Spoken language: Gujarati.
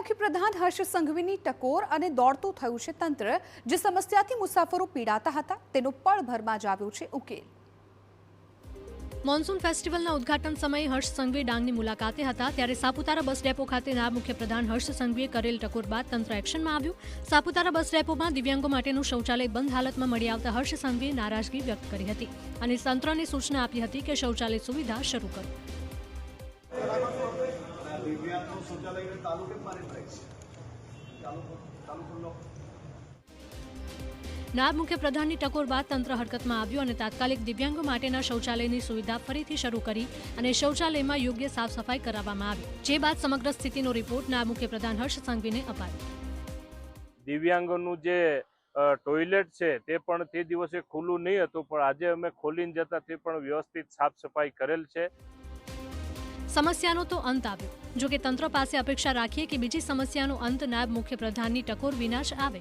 મુખ્યપ્રધાન હર્ષ સંઘવીની ટકોર અને દોડતું થયું છે તંત્ર। જે સમસ્યાથી મુસાફરો પીડાતા હતા તેનો પળભરમાં જ આવ્યો છે ઉકેલ। મોન્સૂન ફેસ્ટિવલના ઉદ્ઘાટન સમયે હર્ષ સંઘવી ડાંગની મુલાકાતે હતા ત્યારે સાપુતારા બસ ડેપો ખાતે નાયબ મુખ્યપ્રધાન હર્ષ સંઘવીએ કરેલ ટકોર બાદ તંત્ર એક્શનમાં આવ્યું। સાપુતારા બસ ડેપોમાં દિવ્યાંગો માટેનું શૌચાલય બંધ હાલતમાં મળી આવતા હર્ષ સંઘવીએ નારાજગી વ્યક્ત કરી હતી અને તંત્રને સૂચના આપી હતી કે શૌચાલય સુવિધા શરૂ કરો। નાયબ મુખ્યપ્રધાનની ટકોર બાદ તંત્ર હરકતમાં આવ્યું અને તાત્કાલિક દિવ્યાંગો માટેના શૌચાલયની સુવિધા ફરીથી શરૂ કરી અને શૌચાલયમાં યોગ્ય સાફ સફાઈ કરાવવામાં આવી। જે બાદ સમગ્ર સ્થિતિનો રિપોર્ટ નાયબ મુખ્યપ્રધાન હર્ષ સંઘવીને અપાયો। દિવ્યાંગોનું જે ટોયલેટ છે તે પણ તે દિવસે ખુલ્લું નહીં હતું, પણ આજે અમે ખોલીને જતા તે પણ વ્યવસ્થિત સાફ સફાઈ કરેલ છે। સમસ્યાનો તો અંત આવ્યો, જો કે તંત્ર પાસે અપેક્ષા રાખીએ કે બીજી સમસ્યાનો અંત નાયબ મુખ્યપ્રધાનની ટકોર વિના જ આવે।